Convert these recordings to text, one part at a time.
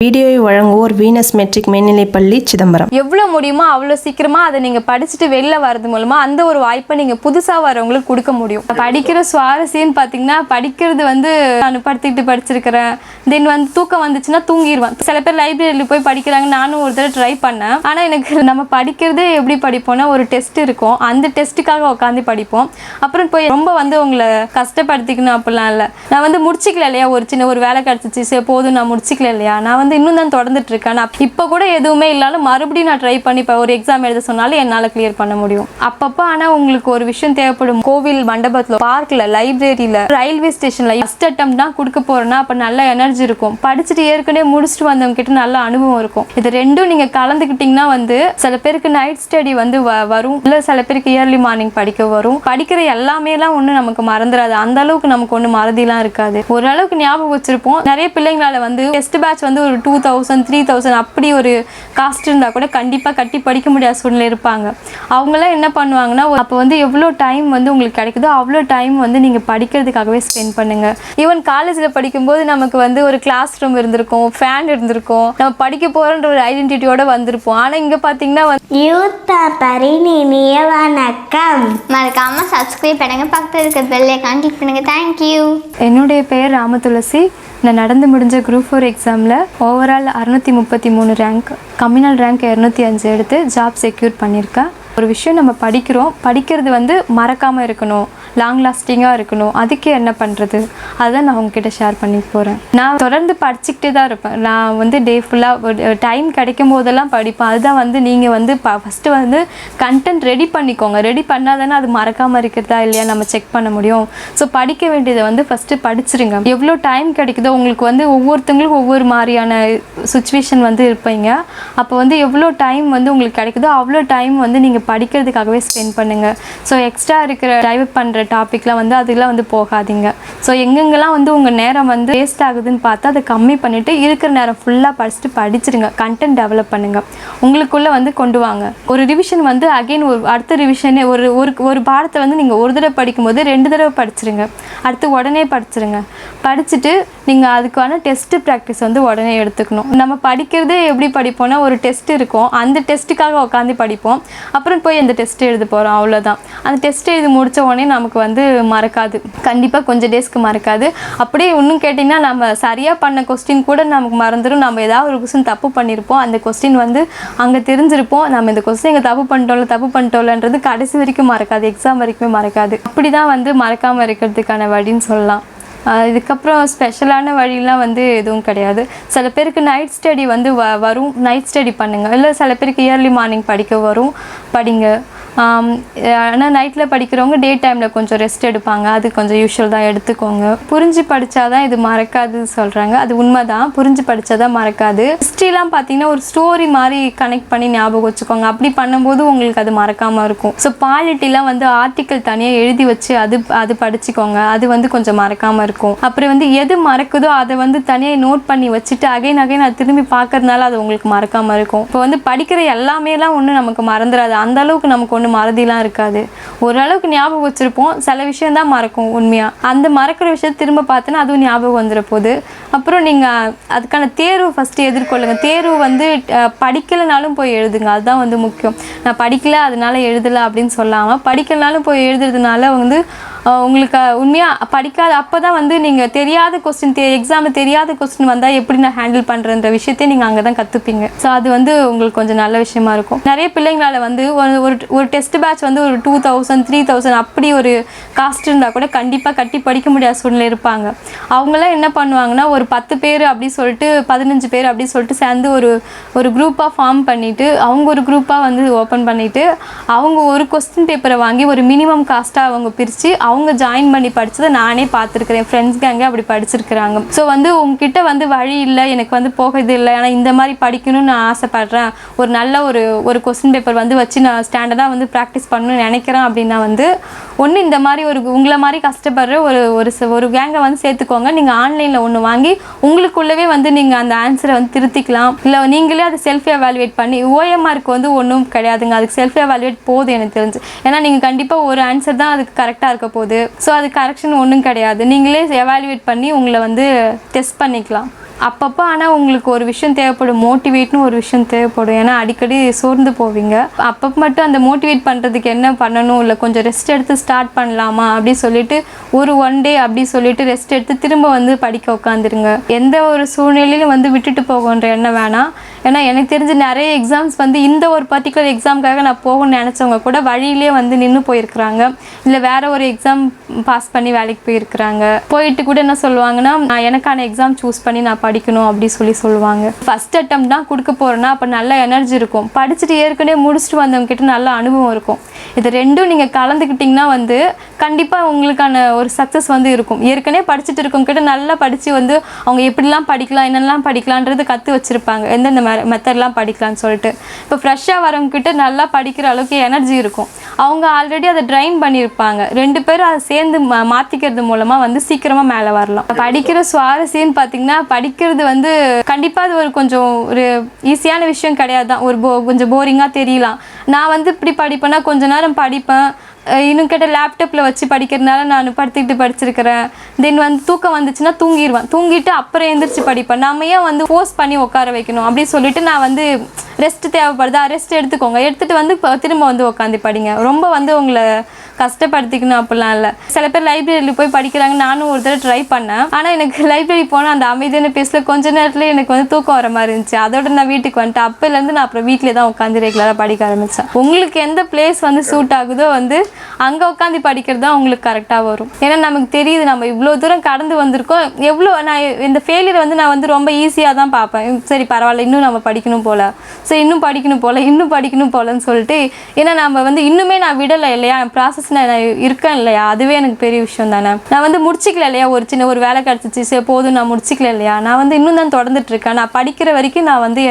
வீடியோவை வழங்குவோர் Venus matric மேல்நிலைப்பள்ளி சிதம்பரம். எவ்வளோ முடியுமோ அவ்வளோ சீக்கிரமாக அதை நீங்கள் படிச்சுட்டு வெளில வரது மூலமாக அந்த ஒரு வாய்ப்பை நீங்கள் புதுசாக வரவங்களுக்கு கொடுக்க முடியும். படிக்கிற சுவாரஸ்யம்னு பார்த்தீங்கன்னா, படிக்கிறது நான் படுத்திக்கிட்டு படிச்சிருக்கிறேன், தென் தூக்கம் வந்துச்சுன்னா தூங்கிடுவேன். சில பேர் லைப்ரரியில் போய் படிக்கிறாங்க, நானும் ஒரு தடவை ட்ரை பண்ணேன். ஆனால் எனக்கு நம்ம படிக்கிறதே எப்படி படிப்போம்னா, ஒரு டெஸ்ட் இருக்கும், அந்த டெஸ்ட்டுக்காக உட்காந்து படிப்போம். அப்புறம் போய் ரொம்ப உங்களை கஷ்டப்படுத்திக்கணும் அப்படிலாம் இல்லை. நான் முடிச்சிக்கல இல்லையா, ஒரு வேலை கிடச்சிச்சு, சரி போதும் நான் முடிச்சிக்கல இல்லையா, நான் இன்னும் தான் தொடர்ந்துட்டு இருக்கேன். இப்போ கூட எதுவுமே இல்லாலும் மறுபடியும் நான் ட்ரை பண்ணி இப்போ ஒரு எக்ஸாம் எழுத சொன்னாலும் என்னால் கிளியர் பண்ண முடியும் அப்பப்போ. ஆனால் உங்களுக்கு ஒரு விஷயம் தேவைப்படும். கோவில் மண்டபத்தில், பார்க்கில், லைப்ரரியில், ரயில்வே ஸ்டேஷனில் ஃபஸ்ட் அட்டெம்ப்ட் தான் கொடுக்க போகிறேன்னா அப்போ நல்ல எனர்ஜி இருக்கும். படிச்சுட்டு ஏற்கனவே முடிச்சுட்டு வந்தவங்க கிட்ட நல்ல அனுபவம் இருக்கும். இது ரெண்டும் நீங்கள் கலந்துக்கிட்டிங்கன்னா சில பேருக்கு நைட் ஸ்டடி வரும், இல்லை சில பேருக்கு இயர்லி மார்னிங் படிக்க வரும். படிக்கிற எல்லாமேலாம் ஒன்றும் நமக்கு மறந்துடாது, அந்த அளவுக்கு நமக்கு ஒன்றும் மறதிலாம் இருக்காது. ஓரளவுக்கு ஞாபகம் வச்சிருப்போம். நிறைய பிள்ளைங்களால டெஸ்ட் பேட்ச் ஒரு 2000 3000 அப்படி ஒரு காஸ்ட் இருந்தால் கூட கண்டிப்பாக கட்டி படிக்க முடியாத சூழ்நிலை இருப்பாங்க. அவங்களாம் என்ன பண்ணுவாங்கன்னா, அப்போ எவ்வளோ டைம் உங்களுக்கு கிடைக்குதோ அவ்வளோ டைம் நீங்கள் படிக்கிறதுக்காகவே ஸ்பெண்ட் பண்ணுங்கள். ஈவன் காலேஜில் படிக்கும்போது நமக்கு ஒரு கிளாஸ் ரூம் இருந்திருக்கும், ஃபேன் இருந்திருக்கும், நம்ம படிக்க போகிறோன்ற ஒரு ஐடென்டிட்டியோடு வந்திருப்போம். ஆனால் இங்கே பார்த்தீங்கன்னா வணக்கம், மறக்காம சப்ஸ்கிரைப் பண்ணுங்க, பக்கத்தில் இருக்க பெல் ஐகான் கிளிக் பண்ணுங்க. தேங்க்யூ. என்னுடைய பெயர் ராமதுளசி. நான் நடந்து முடிஞ்ச குரூப் 4 எக்ஸாமில் ஓவரால் 633 ரேங்க், கம்யூனல் ரேங்க் 205 எடுத்து ஜாப் செக்யூர் பண்ணியிருக்கேன். ஒரு விஷயம் நம்ம படிக்கிறது மறக்காமல் இருக்கணும், லாங் லாஸ்டிங்காக இருக்கணும். அதுக்கு என்ன பண்ணுறது, அதுதான் நான் உங்ககிட்ட ஷேர் பண்ணி போகிறேன். நான் தொடர்ந்து படிச்சுக்கிட்டே தான் இருப்பேன். நான் டே ஃபுல்லாக டைம் கிடைக்கும் போதெல்லாம் படிப்பேன். அதுதான் நீங்கள் ஃபஸ்ட்டு கண்டென்ட் ரெடி பண்ணிக்கோங்க. ரெடி பண்ணால் தானே அது மறக்காமல் இருக்கிறதா இல்லையா நம்ம செக் பண்ண முடியும். ஸோ படிக்க வேண்டியதை ஃபஸ்ட்டு படிச்சிருங்க. எவ்வளோ டைம் கிடைக்குதோ உங்களுக்கு ஒவ்வொருத்தங்களுக்கும் ஒவ்வொரு மாதிரியான சுச்சுவேஷன் இருப்பீங்க. அப்போ எவ்வளோ டைம் உங்களுக்கு கிடைக்குதோ அவ்வளோ டைம் நீங்கள் படிக்கிறதுக்காகவே ஸ்பெண்ட் பண்ணுங்கள். ஸோ எக்ஸ்ட்ரா இருக்கிற டைவ் பண்ணுற டாப்பிக்லாம் அதெல்லாம் போகாதீங்க. ஸோ எங்கெங்கெல்லாம் உங்கள் நேரம் வேஸ்ட் ஆகுதுன்னு பார்த்து அதை கம்மி பண்ணிவிட்டு இருக்கிற நேரம் ஃபுல்லாக படிச்சுடுங்க. கண்டென்ட் டெவலப் பண்ணுங்கள், உங்களுக்குள்ளே கொண்டு வாங்க. ஒரு ரிவிஷன் அகெயின் அடுத்த ரிவிஷனே ஒரு பாடத்தை நீங்கள் ஒரு தடவை படிக்கும்போது 2 தடவை படிச்சிருங்க. அடுத்து உடனே படிச்சிருங்க. படிச்சுட்டு நீங்கள் அதுக்கான டெஸ்ட்டு ப்ராக்டிஸ் உடனே எடுத்துக்கணும். நம்ம படிக்கிறதே எப்படி படிப்போம்னா, ஒரு டெஸ்ட் இருக்கும், அந்த டெஸ்ட்டுக்காக உட்காந்து படிப்போம். அப்புறம் போய் அந்த டெஸ்ட் எழுத போகிறோம், அவ்வளோதான். அந்த டெஸ்ட் எழுதி முடித்த உடனே நமக்கு மறக்காது, கண்டிப்பாக கொஞ்சம் டேஸ்க்கு மறக்காது. அப்படியே இன்னும் கேட்டிங்கன்னா, நம்ம சரியாக பண்ண கொஸ்டின் கூட நமக்கு மறந்துடும். நம்ம ஏதாவது ஒரு கொஸ்டின் தப்பு பண்ணியிருப்போம், அந்த கொஸ்டின் அங்கே தெரிஞ்சிருப்போம். நம்ம இந்த கொஸ்டின் இங்கே தப்பு பண்ணிட்டோம்லன்றது கடைசி வரைக்கும் மறக்காது, எக்ஸாம் வரைக்குமே மறக்காது. அப்படி தான் மறக்காமல் இருக்கிறதுக்கான வழின்னு சொல்லலாம். இதுக்கப்புறம் ஸ்பெஷலான வழிலாம் எதுவும் கிடையாது. சில பேருக்கு நைட் ஸ்டடி வரும், நைட் ஸ்டடி பண்ணுங்கள். இல்லை சில பேருக்கு இயர்லி மார்னிங் படிக்க வரும், படிங்க. ஆனால் நைட்டில் படிக்கிறவங்க டே டைமில் கொஞ்சம் ரெஸ்ட் எடுப்பாங்க, அது கொஞ்சம் யூஷுவல் தான், எடுத்துக்கோங்க. புரிஞ்சு படித்தாதான் இது மறக்காதுன்னு சொல்கிறாங்க, அது உண்மை தான். புரிஞ்சு படித்தாதான் மறக்காது. ஹிஸ்ட்ரிலாம் பார்த்தீங்கன்னா ஒரு ஸ்டோரி மாதிரி கனெக்ட் பண்ணி ஞாபகம் வச்சுக்கோங்க. அப்படி பண்ணும்போது உங்களுக்கு அது மறக்காமல் இருக்கும். ஸோ பாலிட்டிலாம் ஆர்டிக்கல் தனியாக எழுதி வச்சு அது படிச்சுக்கோங்க, அது கொஞ்சம் மறக்காமல் இருக்கும். அப்புறம் எது மறக்குதோ அதை தனியாக நோட் பண்ணி வச்சுட்டு அகைன் அது திரும்பி பார்க்கறதுனால அது உங்களுக்கு மறக்காமல் இருக்கும். இப்போ படிக்கிற எல்லாமேலாம் ஒன்றும் நமக்கு மறந்துடாது, அந்த அளவுக்கு நமக்கு ஒன்றும் மறதிலாம் இருக்காது. ஓரளவுக்கு ஞாபகம் வச்சுருப்போம், சில விஷயம் தான் மறக்கும் உண்மையாக. அந்த மறக்கிற விஷயத்தை திரும்ப பார்த்தோன்னா அதுவும் ஞாபகம் வந்துட போகுது. அப்புறம் நீங்கள் அதுக்கான தேர்வு ஃபஸ்ட்டு எதிர்கொள்ளுங்க. தேர்வு படிக்கலைனாலும் போய் எழுதுங்க, அதுதான் முக்கியம். நான் படிக்கலை அதனால எழுதலை அப்படின்னு சொல்லாமல், படிக்கலைனாலும் போய் எழுதுறதுனால உங்களுக்கு உண்மையாக படிக்காத அப்போ தான் நீங்கள் தெரியாத கொஸ்டின், எக்ஸாமில் தெரியாத கொஸ்டின் வந்தால் எப்படி நான் ஹேண்டில் பண்ணுறன்ற விஷயத்தையே நீங்கள் அங்கே தான் கற்றுப்பீங்க. ஸோ அது உங்களுக்கு கொஞ்சம் நல்ல விஷயமா இருக்கும். நிறைய பிள்ளைங்களால் ஒரு டெஸ்ட் பேட்ச் ஒரு 2000 3000 அப்படி ஒரு காஸ்ட் இருந்தால் கூட கண்டிப்பாக கட்டி படிக்க முடியாத சூழ்நிலை இருப்பாங்க. அவங்களாம் என்ன பண்ணுவாங்கன்னா, ஒரு 10 பேர் அப்படி சொல்லிட்டு 15 பேர் அப்படி சொல்லிட்டு சேர்ந்து ஒரு குரூப்பாக ஃபார்ம் பண்ணிவிட்டு, அவங்க ஒரு குரூப்பாக ஓப்பன் பண்ணிவிட்டு, அவங்க ஒரு கொஸ்டின் பேப்பரை வாங்கி ஒரு மினிமம் காஸ்ட்டாக அவங்க பிரித்து அவங்க ஜாயின் பண்ணி படித்ததை நானே பார்த்துருக்குறேன். ஃப்ரெண்ட்ஸ் கேங்கே அப்படி படிச்சிருக்கிறாங்க. ஸோ உங்ககிட்ட வழி இல்லை, எனக்கு போகிறது இல்லை, ஆனால் இந்த மாதிரி படிக்கணும்னு நான் ஆசைப்பட்றேன், ஒரு நல்ல ஒரு கொஸ்டின் பேப்பர் வச்சு நான் ஸ்டாண்டர்டாக ப்ராக்டிஸ் பண்ணணும்னு நினைக்கிறேன் அப்படின்னா ஒன்று இந்த மாதிரி உங்களை மாதிரி கஷ்டப்படுற ஒரு கேங்கை சேர்த்துக்கோங்க. நீங்கள் ஆன்லைனில் ஒன்று வாங்கி உங்களுக்குள்ளவே நீங்கள் அந்த ஆன்சரை திருத்திக்கலாம். இல்லை நீங்களே அதை செல்ஃப் எவாலுவேட் பண்ணி, ஓஎம்ஆருக்கு ஒன்றும் கிடையாதுங்க, அதுக்கு செல்ஃப் எவாலுவேட் போதும் எனக்கு தெரிஞ்சு. ஏன்னா நீங்கள் கண்டிப்பாக ஒரு ஆன்சர் தான் அதுக்கு கரெக்டாக இருக்க போகுது. ஸோ அது கரெக்ஷன் ஒன்றும் கிடையாது, நீங்களே எவாலுவேட் பண்ணி உங்களை டெஸ்ட் பண்ணிக்கலாம். அப்பப்போ ஆனால் உங்களுக்கு ஒரு விஷயம் தேவைப்படும், மோட்டிவேட்னு ஒரு விஷயம் தேவைப்படும். ஏன்னா அடிக்கடி சோர்ந்து போவீங்க. அப்பப்போ மட்டும் அந்த மோட்டிவேட் பண்ணுறதுக்கு என்ன பண்ணணும், இல்லை கொஞ்சம் ரெஸ்ட் எடுத்து ஸ்டார்ட் பண்ணலாமா அப்படி சொல்லிட்டு ஒரு 1 டே அப்படி சொல்லிட்டு ரெஸ்ட் எடுத்து திரும்ப வந்து படிக்க உட்காந்துருங்க. எந்த ஒரு சூழ்நிலையிலும் வந்து விட்டுட்டு போகன்ற எண்ணம் வேணாம். ஏன்னா எனக்கு தெரிஞ்ச நிறைய எக்ஸாம்ஸ் வந்து இந்த ஒரு பர்டிகுலர் எக்ஸாமுக்காக நான் போகணும்னு நினச்சவங்க கூட வழியிலே வந்து நின்று போயிருக்கிறாங்க, இல்லை வேற ஒரு எக்ஸாம் பாஸ் பண்ணி வேலைக்கு போயிருக்கிறாங்க. போயிட்டு கூட என்ன சொல்லுவாங்கன்னா, நான் எனக்கான எக்ஸாம் சூஸ் பண்ணி நான் படிக்கணும் அப்படி சொல்லுவாங்க. ஃபர்ஸ்ட் அட்டெம்ப்ட் தான் கொடுக்க போகிறேன்னா அப்போ நல்ல எனர்ஜி இருக்கும், படிச்சுட்டு ஏற்கனவே முடிச்சுட்டு வந்தவங்க கிட்ட நல்ல அனுபவம் இருக்கும். இது ரெண்டும் நீங்கள் கலந்துக்கிட்டிங்கன்னா வந்து கண்டிப்பாக உங்களுக்கான ஒரு சக்ஸஸ் வந்து இருக்கும். ஏற்கனவே படிச்சுட்டு இருக்கவங்க கிட்ட நல்லா படித்து வந்து அவங்க எப்படிலாம் படிக்கலாம், என்னெல்லாம் படிக்கலான்றது கற்று வச்சுருப்பாங்க, எந்தெந்த மெத்தட்லாம் படிக்கலான்னு சொல்லிட்டு. இப்போ ஃப்ரெஷ்ஷாக வரவங்க கிட்ட நல்லா படிக்கிற அளவுக்கு எனர்ஜி இருக்கும், அவங்க ஆல்ரெடி அதை ட்ரைன் பண்ணியிருப்பாங்க. 2 பேரும் அதை சேர்ந்து மாற்றிக்கிறது மூலமாக வந்து சீக்கிரமாக மேலே வரலாம். படிக்கிற சுவாரஸ்யம்னு பார்த்தீங்கன்னா, படிக்கிறது வந்து கண்டிப்பாக அது ஒரு கொஞ்சம் ஒரு ஈஸியான விஷயம் கிடையாது தான். ஒரு கொஞ்சம் போரிங்காக தெரியலாம். நான் வந்து இப்படி படிப்பேன்னா கொஞ்ச நேரம் படிப்பேன், இன்னும் கேட்ட லேப்டாப்பில் வச்சு படிக்கிறதுனால நான் படுத்துக்கிட்டு படிச்சிருக்கிறேன். தென் வந்து தூக்கம் வந்துச்சுன்னா தூங்கிட்டு அப்புறம் எழுந்திரிச்சு படிப்பேன். நம்ம ஏன் வந்து ஃபோர்ஸ் பண்ணி உட்கார வைக்கணும் அப்படி சொல்லிட்டு நான் வந்து ரெஸ்ட் தேவைப்படுதா, ரெஸ்ட் எடுத்துக்கோங்க, எடுத்துகிட்டு வந்து திரும்ப வந்து உட்காந்து படிங்க. ரொம்ப வந்து உங்களை கஷ்டப்படுத்திக்கணும் அப்படிலாம் இல்லை. சில பேர் லைப்ரரியில் போய் படிக்கிறாங்க, நானும் ஒரு தடவை ட்ரை பண்ணேன். ஆனால் எனக்கு லைப்ரரி போனால் அந்த அமைதியான பேஸில் கொஞ்ச நேரத்தில் எனக்கு வந்து தூக்கம் வர மாதிரி இருந்துச்சு. அதோட நான் வீட்டுக்கு வந்துட்டேன். அப்போலேருந்து நான் அப்புறம் வீட்டிலே தான் உட்காந்து ரெகுலராக படிக்க ஆரம்பித்தேன். உங்களுக்கு எந்த பிளேஸ் வந்து சூட் ஆகுதோ வந்து அங்கே உட்காந்து படிக்கிறது தான் உங்களுக்கு கரெக்டாக வரும். ஏன்னா நமக்கு தெரியுது நம்ம இவ்வளோ தூரம் கடந்து வந்திருக்கோம். எவ்வளோ நான் இந்த ஃபெயிலியரை வந்து நான் வந்து ரொம்ப ஈஸியாக தான் பார்ப்பேன். சரி பரவாயில்ல, இன்னும் நம்ம படிக்கணும் போல், சரி இன்னும் படிக்கணும் போலன்னு சொல்லிட்டு. ஏன்னா நம்ம வந்து இன்னுமே நான் விடலை இல்லையா, என் ப்ராசஸ் நான் இருக்கேன் இல்லையா, அதுவே எனக்கு பெரிய விஷயம் தானே. நான் வந்து முடிச்சிக்கல இல்லையா, ஒரு வேலை கிடச்சிச்சு, சரி போதும் நான் முடிச்சிக்கல இல்லையா, நான் வந்து இன்னும் தான் தொடர்ந்துட்டு இருக்கேன். நான் படிக்கிற வரைக்கும் நான் வந்து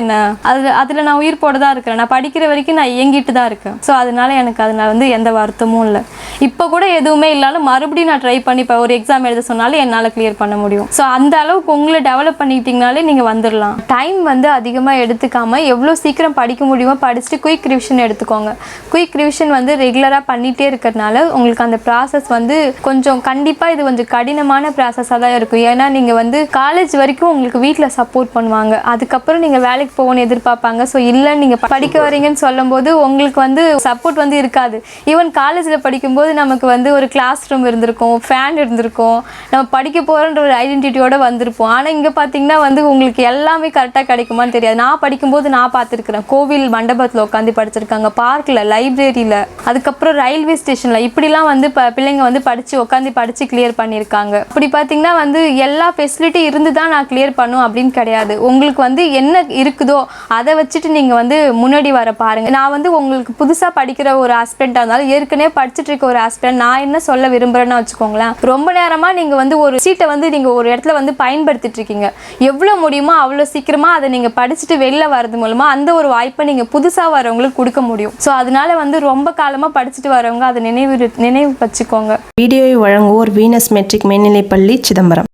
அதில் நான் உயிர் போட தான் இருக்கிறேன். நான் படிக்கிற வரைக்கும் நான் இயங்கிட்டு தான் இருக்கேன். ஸோ அதனால எனக்கு அதனால் வந்து எந்த வருத்தமும் இல்லை. இப்போ கூட எதுவுமே இல்லாலும் மறுபடியும் நான் ட்ரை பண்ணி இப்போ ஒரு எக்ஸாம் எழுத சொன்னாலும் என்னால் கிளியர் பண்ண முடியும். ஸோ அந்த அளவுக்கு உங்களை டெவலப் பண்ணிக்கிட்டிங்கனாலே நீங்கள் வந்துடலாம். டைம் வந்து அதிகமாக எடுத்துக்காமல் எவ்வளோ சீக்கிரம் படிக்க முடியுமோ படிச்சுட்டு குயிக் ரிவிஷன் எடுத்துக்கோங்க. குயிக் ரிவிஷன் வந்து ரெகுலராக பண்ணிகிட்டே இருக்கிறதுனால உங்களுக்கு அந்த ப்ராசஸ் வந்து கொஞ்சம் கண்டிப்பாக இது கொஞ்சம் கடினமான ப்ராசஸாக தான் இருக்கும். ஏன்னா நீங்கள் வந்து காலேஜ் வரைக்கும் உங்களுக்கு வீட்டில் சப்போர்ட் பண்ணுவாங்க, அதுக்கப்புறம் நீங்கள் வேலைக்கு போகணும்னு எதிர்பார்ப்பாங்க. ஸோ இல்லை நீங்கள் படிக்க வரீங்கன்னு சொல்லும்போது உங்களுக்கு வந்து சப்போர்ட் வந்து இருக்காது. ஈவன் காலேஜில் படிக்கும்போது நமக்கு வந்து ஒரு கிளாஸ் ரூம் இருந்திருக்கும், ஃபேன் இருந்திருக்கும், நம்ம படிக்க போகிறோன்ற ஒரு ஐடென்டிட்டியோடு வந்திருப்போம். ஆனால் இங்கே பார்த்தீங்கன்னா வந்து உங்களுக்கு எல்லாமே கரெக்டாக கிடைக்குமான்னு தெரியாது. நான் படிக்கும்போது நான் பார்த்துருக்குறேன், கோவில் மண்டபத்தில் உட்காந்து படிச்சிருக்காங்க, பார்க்கில், லைப்ரரியில், அதுக்கப்புறம் ரயில்வே ஸ்டேஷனில், இப்படிலாம் வந்து பிள்ளைங்க வந்து படித்து கிளியர் பண்ணியிருக்காங்க. இப்படி பார்த்தீங்கன்னா வந்து எல்லா ஃபெசிலிட்டி இருந்து தான் நான் கிளியர் பண்ணும் அப்படின்னு கிடையாது. உங்களுக்கு வந்து என்ன இருக்குதோ அதை வச்சுட்டு நீங்கள் வந்து முன்னாடி வர பாருங்கள். நான் வந்து உங்களுக்கு புதுசாக படிக்கிற ஒரு ஆஸ்பிரண்ட்டாக இருந்தாலும் ஏற்கனவே படிச்சுட்டு இருக்க ஒரு ஆஸ்பிரண்ட் நான் என்ன சொல்ல விரும்புகிறேன்னு வச்சுக்கோங்களேன். ரொம்ப நேரமாக நீங்கள் வந்து ஒரு சீட்டை வந்து நீங்கள் ஒரு இடத்துல வந்து பயன்படுத்திட்டு இருக்கீங்க. எவ்வளோ முடியுமோ அவ்வளோ சீக்கிரமாக அதை நீங்கள் படிச்சுட்டு வெளில வரது மூலமாக அந்த ஒரு வாய்ப்பை நீங்கள் புதுசாக வரவங்களுக்கு கொடுக்க முடியும். ஸோ அதனால வந்து ரொம்ப காலமாக படிச்சுட்டு வரவங்க அதை நினைவு வச்சுக்கோங்க. வீடியோவை வழங்குவோர் வீனஸ் மெட்ரிக் மேல்நிலைப்பள்ளி சிதம்பரம்.